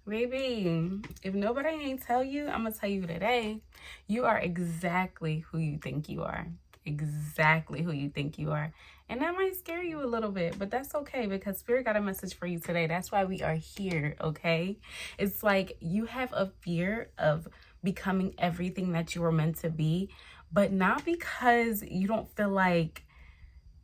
Baby, if nobody ain't tell you, I'm gonna tell you today. You are exactly who you think you are. Exactly who you think you are. And that might scare you a little bit, but that's okay because Spirit got a message for you today. That's why we are here, okay? It's like you have a fear of becoming everything that you were meant to be, but not because you don't feel like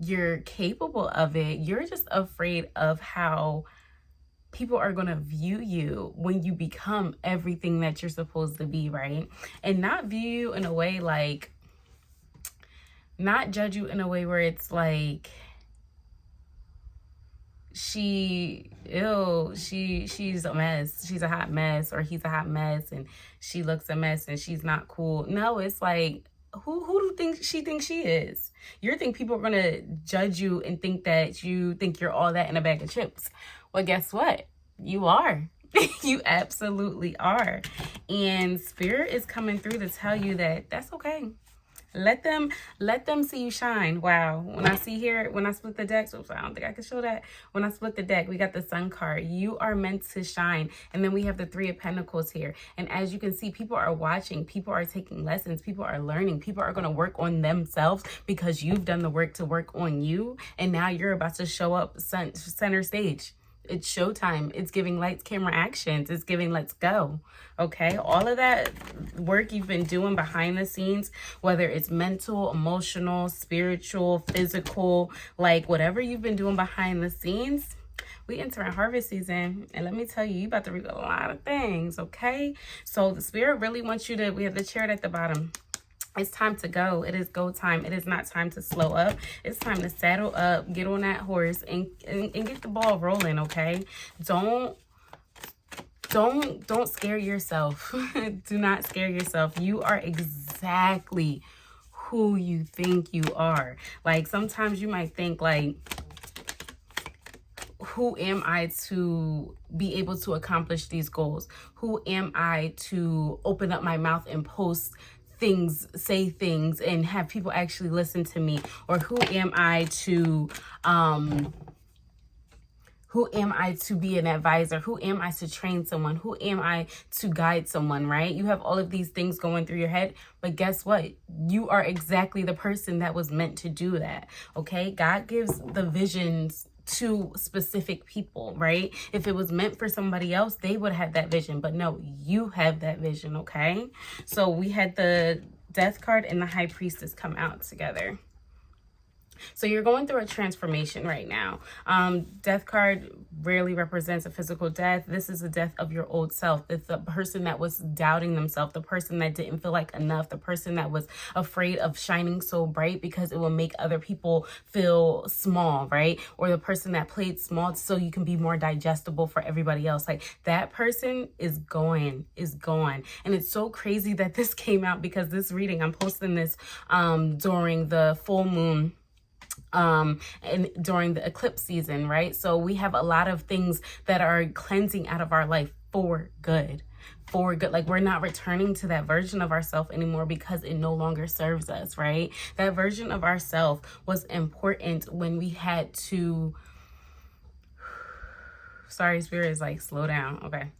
you're capable of it. You're just afraid of how people are going to view you when you become everything that you're supposed to be, right? And not view you in a way like, not judge you in a way where it's like, she's a mess, she's a hot mess, or he's a hot mess and she looks a mess and she's not cool. No, it's like, who do you think she is? You think people are gonna judge you and think that you think you're all that in a bag of chips. Well, guess what? You are. You absolutely are. And Spirit is coming through to tell you that that's okay. Let them see you shine. Wow. When I split the deck, so I don't think I can show that. When I split the deck, we got the Sun card. You are meant to shine. And then we have the Three of Pentacles here. And as you can see, people are watching, people are taking lessons, people are learning, people are going to work on themselves because you've done the work to work on you. And now you're about to show up center stage. It's showtime. It's giving lights, camera, actions. It's giving let's go. Okay. All of that work you've been doing behind the scenes, whether it's mental, emotional, spiritual, physical, like whatever you've been doing behind the scenes, we enter in harvest season. And let me tell you, you about to reap a lot of things. Okay. So the Spirit really wants you to, we have the chariot at the bottom. It's time to go. It is go time. It is not time to slow up. It's time to saddle up, get on that horse and get the ball rolling, okay? Don't scare yourself. Do not scare yourself. You are exactly who you think you are. Like sometimes you might think like, who am I to be able to accomplish these goals? Who am I to open up my mouth and post things, say things, and have people actually listen to me? Or who am I to be an advisor? Who am I to train someone? Who am I to guide someone, right? You have all of these things going through your head, but guess what? You are exactly the person that was meant to do that, okay? God gives the visions to specific people, right? If it was meant for somebody else, they would have that vision, but no, you have that vision, okay? So we had the Death card and the High Priestess come out together. So you're going through a transformation right now. Death card rarely represents a physical death. This is a death of your old self. It's the person that was doubting themselves, the person that didn't feel like enough, the person that was afraid of shining so bright because it will make other people feel small, right? Or the person that played small so you can be more digestible for everybody else. Like that person is gone. And it's so crazy that this came out because this reading, I'm posting this during the full moon and during the eclipse season, right? So we have a lot of things that are cleansing out of our life for good. Like we're not returning to that version of ourselves anymore because it no longer serves us, right? That version of ourselves was important when we had to, sorry, Spirit is like, slow down. Okay.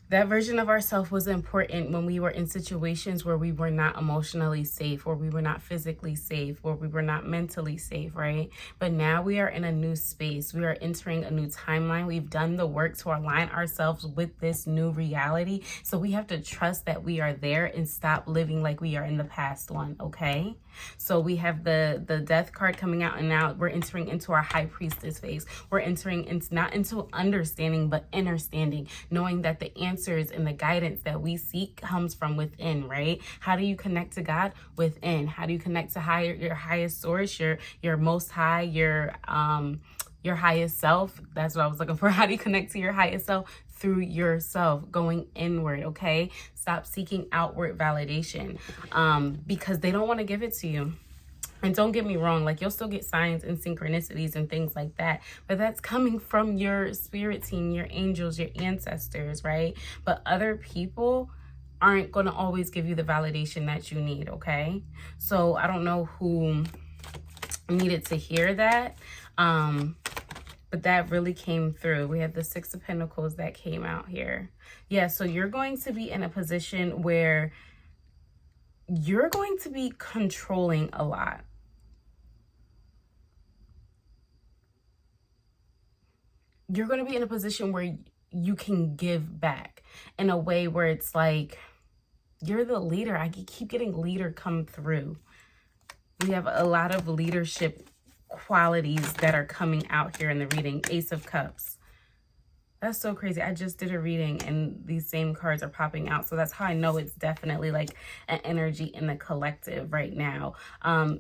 That version of ourselves was important when we were in situations where we were not emotionally safe, where we were not physically safe, where we were not mentally safe, right? But now we are in a new space. We are entering a new timeline. We've done the work to align ourselves with this new reality. So we have to trust that we are there and stop living like we are in the past one, okay? So we have the Death card coming out, and now we're entering into our High Priestess phase. We're entering into not into understanding, but understanding, knowing that the answers and the guidance that we seek comes from within, right? How do you connect to God? Within. How do you connect to your highest source, your most high, your highest self? That's what I was looking for. How do you connect to your highest self? Through yourself, going inward, okay? Stop seeking outward validation because they don't want to give it to you. And don't get me wrong, like you'll still get signs and synchronicities and things like that, but that's coming from your spirit team, your angels, your ancestors, right? But other people aren't going to always give you the validation that you need, okay? So I don't know who needed to hear that, but but that really came through. We had the Six of Pentacles that came out here. Yeah, so you're going to be in a position where you're going to be controlling a lot. You're going to be in a position where you can give back in a way where it's like, you're the leader. I keep getting leader come through. We have a lot of leadership qualities that are coming out here in the reading. Ace of Cups. That's so crazy. I just did a reading and these same cards are popping out. So that's how I know it's definitely like an energy in the collective right now.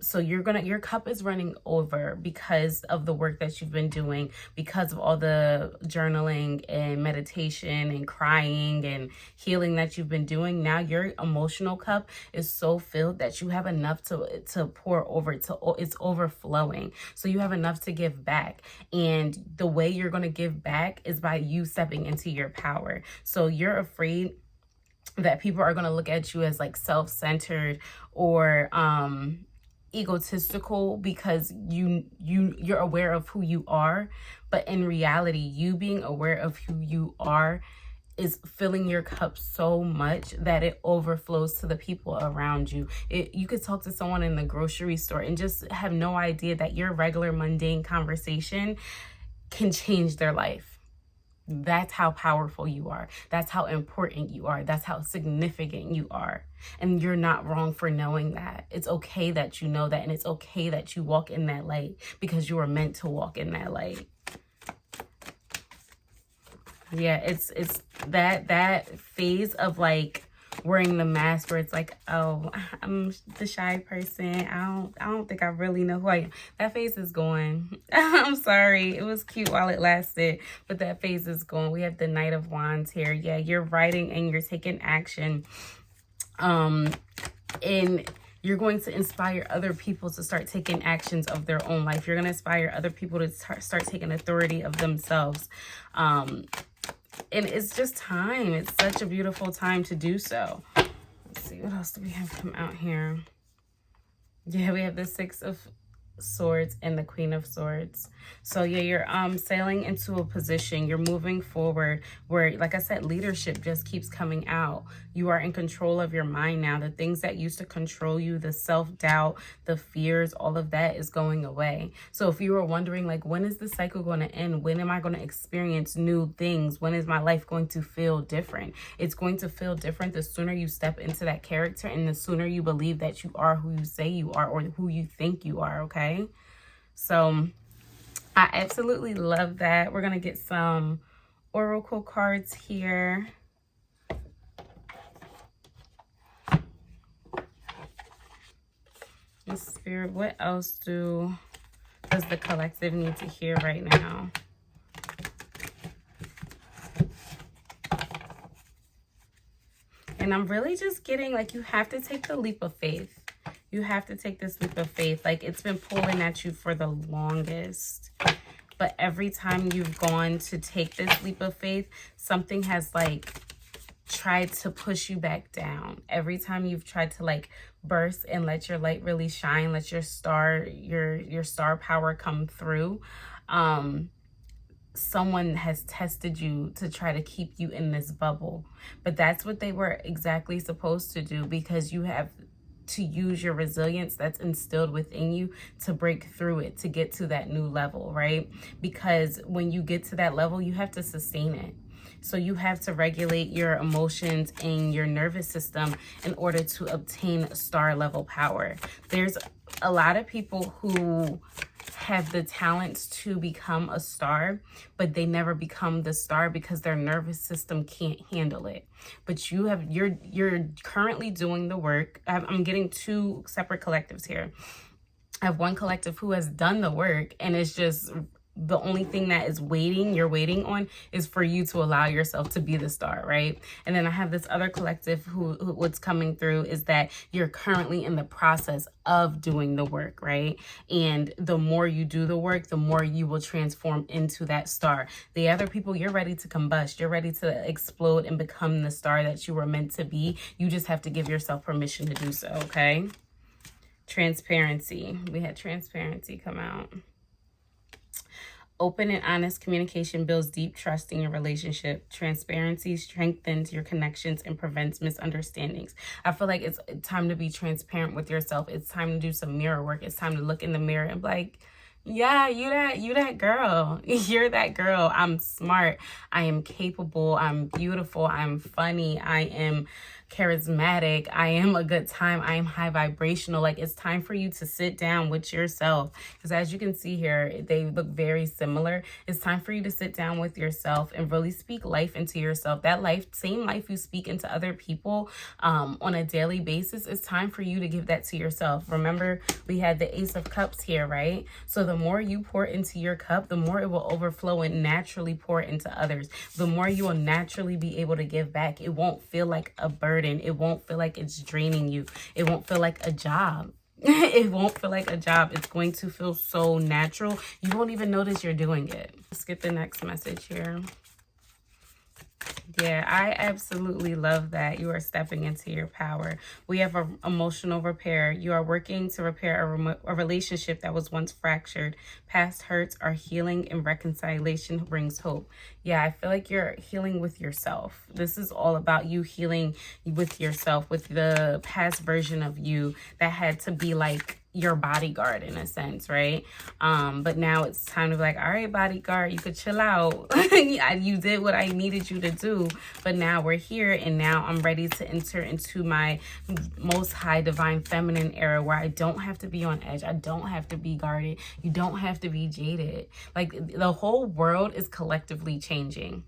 So your cup is running over because of the work that you've been doing, because of all the journaling and meditation and crying and healing that you've been doing. Now your emotional cup is so filled that you have enough to pour over. It's overflowing. So you have enough to give back. And the way you're going to give back is by you stepping into your power. So you're afraid that people are going to look at you as like self-centered or egotistical because you're aware of who you are. But in reality, you being aware of who you are is filling your cup so much that it overflows to the people around you. You could talk to someone in the grocery store and just have no idea that your regular mundane conversation can change their life. That's how powerful you are. That's how important you are. That's how significant you are. And you're not wrong for knowing that. It's okay that you know that. And it's okay that you walk in that light because you were meant to walk in that light. Yeah, it's that phase of like wearing the mask where it's like, oh, I'm the shy person. I don't think I really know who I am. That phase is going. I'm sorry. It was cute while it lasted, but that phase is going. We have the Knight of Wands here. Yeah, you're writing and you're taking action. And you're going to inspire other people to start taking actions of their own life. You're going to inspire other people to start taking authority of themselves. And it's just time. It's such a beautiful time to do so. Let's see, what else do we have come out here? Yeah, we have the Six of Swords and the Queen of Swords. So yeah, you're sailing into a position, you're moving forward where, like I said, leadership just keeps coming out. You are in control of your mind now. The things that used to control you, the self-doubt, the fears, all of that is going away. So if you were wondering, like, when is the cycle going to end? When am I going to experience new things? When is my life going to feel different? It's going to feel different the sooner you step into that character and the sooner you believe that you are who you say you are or who you think you are, okay? So I absolutely love that. We're going to get some oracle cards here. And Spirit, what else does the collective need to hear right now? And I'm really just getting, like, you have to take the leap of faith. You have to take this leap of faith. Like, it's been pulling at you for the longest. But every time you've gone to take this leap of faith, something has, like, tried to push you back down. Every time you've tried to, like, burst and let your light really shine, let your star power come through, someone has tested you to try to keep you in this bubble. But that's what they were exactly supposed to do, because you have to use your resilience that's instilled within you to break through it, to get to that new level, right? Because when you get to that level, you have to sustain it. So you have to regulate your emotions and your nervous system in order to obtain star level power. There's a lot of people who have the talents to become a star, but they never become the star because their nervous system can't handle it. But you're currently doing the work. I'm getting two separate collectives here. I have one collective who has done the work, and it's just the only thing that is you're waiting on is for you to allow yourself to be the star, right? And then I have this other collective who what's coming through is that you're currently in the process of doing the work, right? And the more you do the work, the more you will transform into that star. The other people, you're ready to combust. You're ready to explode and become the star that you were meant to be. You just have to give yourself permission to do so, okay? Transparency. We had transparency come out. Open and honest communication builds deep trust in your relationship. Transparency strengthens your connections and prevents misunderstandings. I feel like it's time to be transparent with yourself. It's time to do some mirror work. It's time to look in the mirror and be like, yeah, you that girl. You're that girl. I'm smart. I am capable. I'm beautiful. I'm funny. I am charismatic. I am a good time. I am high vibrational. Like, it's time for you to sit down with yourself, because as you can see here, they look very similar. It's time for you to sit down with yourself and really speak life into yourself. That life, same life you speak into other people on a daily basis, it's time for you to give that to yourself. Remember, we had the Ace of Cups here, right? So the more you pour into your cup, the more it will overflow and naturally pour into others. The more you will naturally be able to give back. It won't feel like a burden. It won't feel like it's draining you. It won't feel like a job. It won't feel like a job. It's going to feel so natural. You won't even notice you're doing it. Let's get the next message here. Yeah, I absolutely love that. You are stepping into your power. We have an emotional repair. You are working to repair a relationship that was once fractured. Past hurts are healing, and reconciliation brings hope. Yeah, I feel like you're healing with yourself. This is all about you healing with yourself, with the past version of you that had to be like your bodyguard in a sense, right? But now it's time to be like, all right, bodyguard, you could chill out. You did what I needed you to do, but now we're here, and now I'm ready to enter into my most high divine feminine era, where I don't have to be on edge. I don't have to be guarded. You don't have to be jaded. Like, the whole world is collectively changing.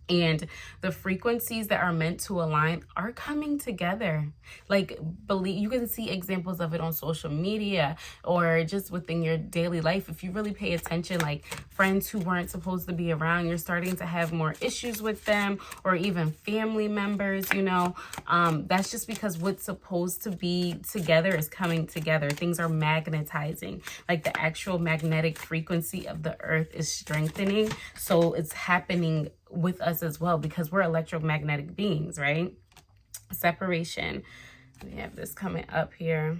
And the frequencies that are meant to align are coming together. Like, believe, you can see examples of it on social media or just within your daily life. If you really pay attention, like friends who weren't supposed to be around, you're starting to have more issues with them, or even family members, you know. That's just because what's supposed to be together is coming together. Things are magnetizing. Like, the actual magnetic frequency of the earth is strengthening. So it's happening with us as well, because we're electromagnetic beings, right? Separation. We have this coming up here.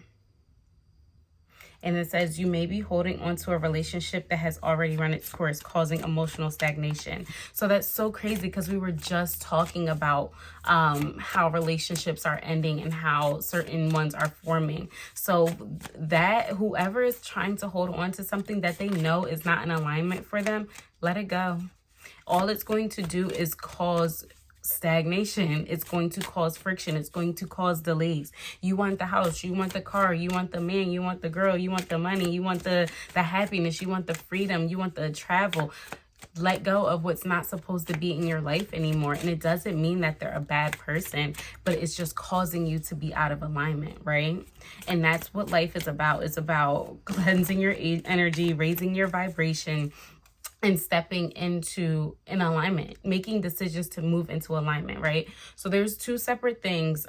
And it says, you may be holding on to a relationship that has already run its course, causing emotional stagnation. So that's so crazy, because we were just talking about how relationships are ending and how certain ones are forming. So that whoever is trying to hold on to something that they know is not in alignment for them, let it go. All it's going to do is cause stagnation. It's going to cause friction. It's going to cause delays. You want the house, you want the car, you want the man, you want the girl, you want the money, you want the happiness, you want the freedom, you want the travel. Let go of what's not supposed to be in your life anymore. And it doesn't mean that they're a bad person, but it's just causing you to be out of alignment, right? And that's what life is about. It's about cleansing your energy, raising your vibration, and stepping into an alignment, making decisions to move into alignment, right? So there's two separate things.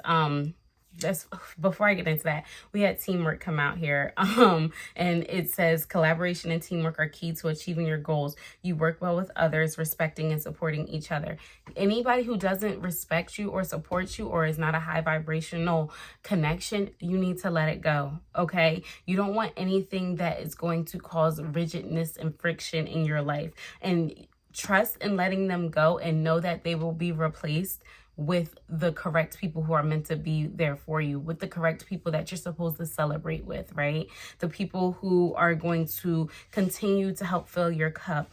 That's before I get into that, we had teamwork come out here. And it says collaboration and teamwork are key to achieving your goals. You work well with others, respecting and supporting each other. Anybody who doesn't respect you or support you, or is not a high vibrational connection, you need to let it go. Okay. You don't want anything that is going to cause rigidness and friction in your life. And trust in letting them go, and know that they will be replaced with the correct people who are meant to be there for you, with the correct people that you're supposed to celebrate with, right? The people who are going to continue to help fill your cup,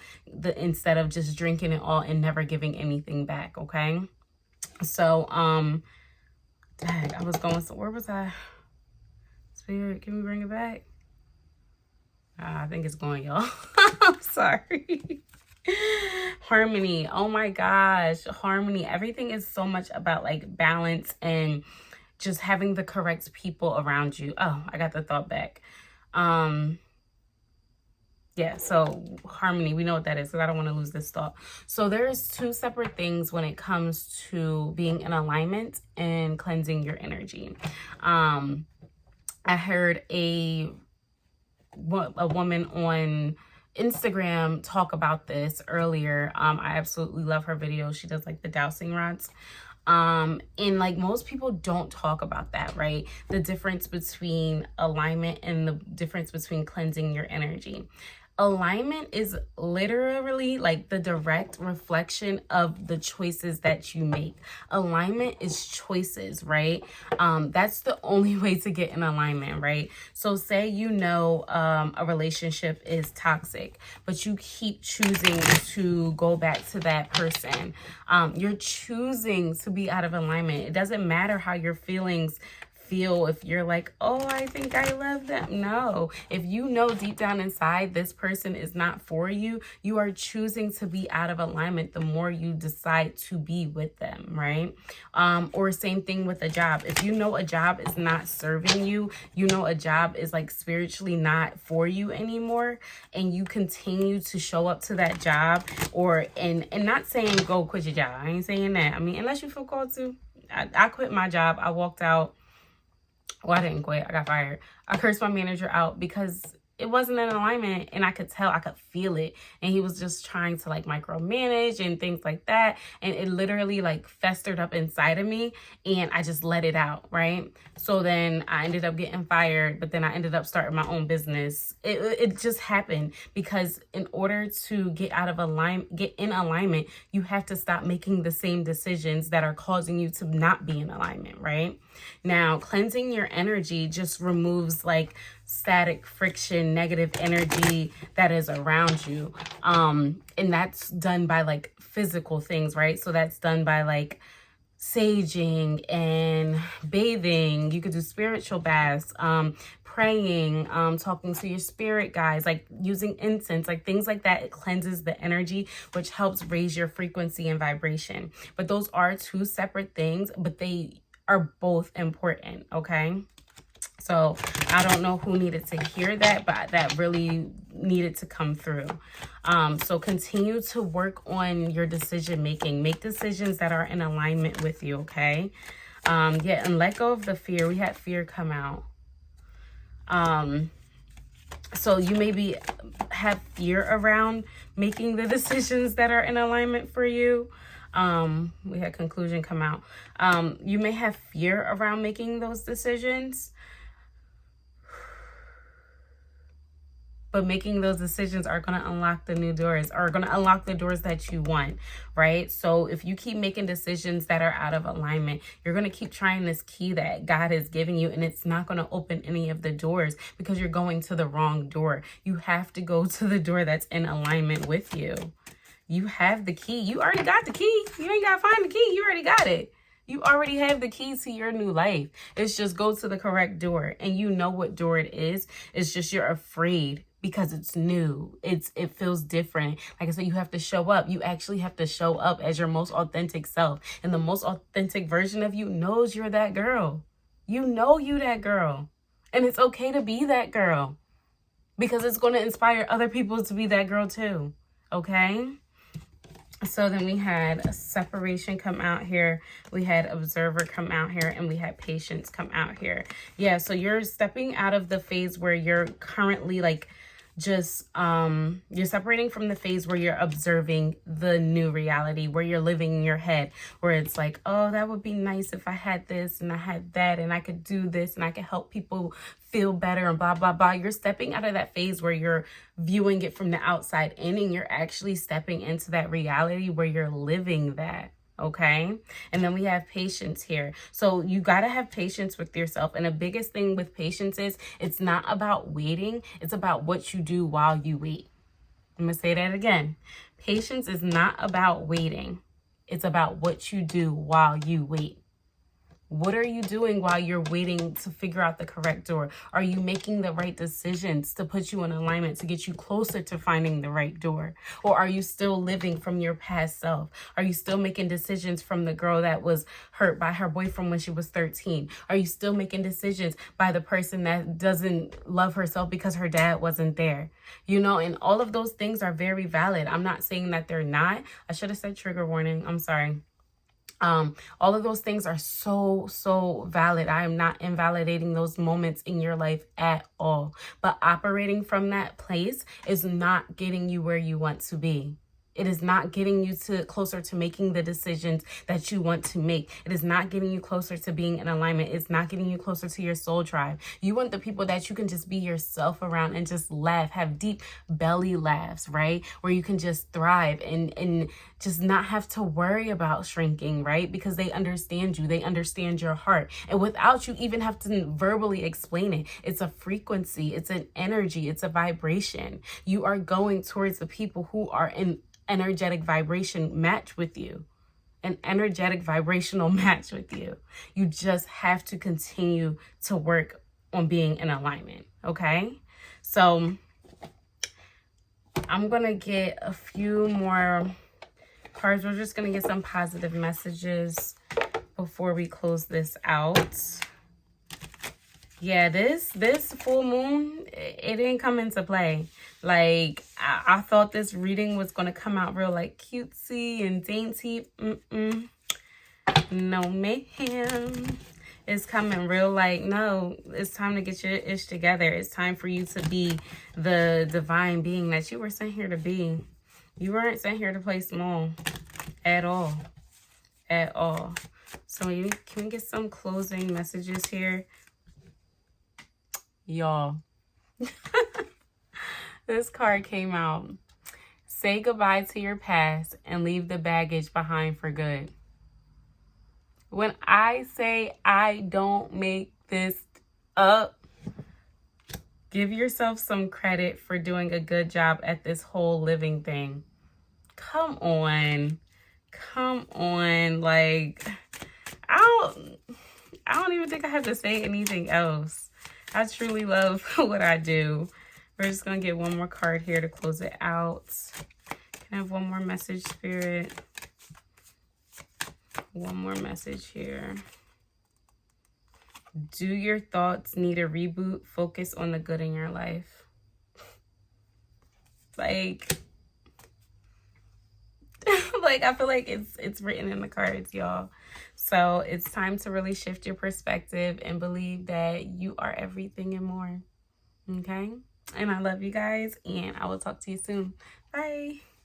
instead of just drinking it all and never giving anything back, okay? So, dang, I was going, so where was I? Spirit, can we bring it back? I think it's going, y'all. I'm sorry. Harmony. Oh my gosh, harmony. Everything is so much about like balance and just having the correct people around you. Oh, I got the thought back. Yeah, so harmony, we know what that is, because I don't want to lose this thought. So there's two separate things when it comes to being in alignment and cleansing your energy. I heard a woman on Instagram talk about this earlier. I absolutely love her videos. She does like the dowsing rods. And like most people don't talk about that, right? The difference between alignment and the difference between cleansing your energy. Alignment is literally like the direct reflection of the choices that you make. Alignment is choices, right? That's the only way to get in alignment, right? So say you know a relationship is toxic, but you keep choosing to go back to that person. You're choosing to be out of alignment. It doesn't matter how your feelings feel if you're like, oh, I think I love them. No, if you know deep down inside this person is not for you, you are choosing to be out of alignment the more you decide to be with them, right? Or same thing with a job. If you know a job is not serving you, you know a job is like spiritually not for you anymore, and you continue to show up to that job, or and not saying go quit your job. I ain't saying that. I mean, unless you feel called to. I quit my job. I walked out. Well, I didn't quit. I got fired. I cursed my manager out because it wasn't in alignment, and I could tell, I could feel it. And he was just trying to like micromanage and things like that. And it literally like festered up inside of me, and I just let it out, right? So then I ended up getting fired, but then I ended up starting my own business. It just happened because in order to get out of alignment, get in alignment, you have to stop making the same decisions that are causing you to not be in alignment, right? Now, cleansing your energy just removes like static friction, negative energy that is around you. And that's done by like physical things, right? So that's done by like saging and bathing. You could do spiritual baths, praying, talking to your spirit guides, like using incense, like things like that. It cleanses the energy, which helps raise your frequency and vibration. But those are two separate things, but they are both important, okay? So I don't know who needed to hear that, but that really needed to come through. So continue to work on your decision making. Make decisions that are in alignment with you, okay? Yeah, and let go of the fear. We had fear come out. So you maybe have fear around making the decisions that are in alignment for you. We had conclusion come out. You may have fear around making those decisions, but making those decisions are going to unlock the new doors, are going to unlock the doors that you want, right? So if you keep making decisions that are out of alignment, you're going to keep trying this key that God has given you, and it's not going to open any of the doors because you're going to the wrong door. You have to go to the door that's in alignment with you. You have the key. You already got the key. You ain't got to find the key. You already got it. You already have the key to your new life. It's just go to the correct door, and you know what door it is. It's just you're afraid because it's new. It feels different. Like I said, you have to show up. You actually have to show up as your most authentic self. And the most authentic version of you knows you're that girl. You know you that girl. And it's okay to be that girl because it's going to inspire other people to be that girl too. Okay? So then we had a separation come out here. We had observer come out here, and we had patience come out here. Yeah, so you're stepping out of the phase where you're currently like just you're separating from the phase where you're observing the new reality, where you're living in your head, where it's like, oh, that would be nice if I had this and I had that and I could do this and I could help people feel better and blah blah blah. You're stepping out of that phase where you're viewing it from the outside in, and you're actually stepping into that reality where you're living that. Okay, and then we have patience here. So you got to have patience with yourself, and the biggest thing with patience is it's not about waiting, it's about what you do while you wait. I'm gonna say that again. Patience is not about waiting, it's about what you do while you wait. What are you doing while you're waiting to figure out the correct door? Are you making the right decisions to put you in alignment to get you closer to finding the right door? Or are you still living from your past self? Are you still making decisions from the girl that was hurt by her boyfriend when she was 13? Are you still making decisions by the person that doesn't love herself because her dad wasn't there? You know, and all of those things are very valid. I'm not saying that they're not. I should have said trigger warning. I'm sorry. All of those things are so valid. I am not invalidating those moments in your life at all. But operating from that place is not getting you where you want to be. It is not getting you closer to making the decisions that you want to make. It is not getting you closer to being in alignment. It's not getting you closer to your soul tribe. You want the people that you can just be yourself around and just laugh, have deep belly laughs, right? Where you can just thrive and just not have to worry about shrinking, right? Because they understand you. They understand your heart. And without you even have to verbally explain it, it's a frequency, it's an energy, it's a vibration. You are going towards the people who are in energetic vibration match with you, an energetic vibrational match with you. You just have to continue to work on being in alignment. Okay, so I'm gonna get a few more cards. We're just gonna get some positive messages before we close this out. Yeah, this full moon, it didn't come into play. Like, I thought this reading was going to come out real, like, cutesy and dainty. No, ma'am. It's coming real, like, no, it's time to get your ish together. It's time for you to be the divine being that you were sent here to be. You weren't sent here to play small at all. At all. So, can we get some closing messages here? Y'all, this card came out. Say goodbye to your past and leave the baggage behind for good. When I say I don't make this up, give yourself some credit for doing a good job at this whole living thing. Come on. Come on. Like, I don't even think I have to say anything else. I truly love what I do. We're just going to get one more card here to close it out. Can I have one more message, Spirit? One more message here. Do your thoughts need a reboot? Focus on the good in your life. Like I feel like it's written in the cards, y'all. So it's time to really shift your perspective and believe that you are everything and more. Okay? And I love you guys, and I will talk to you soon. Bye.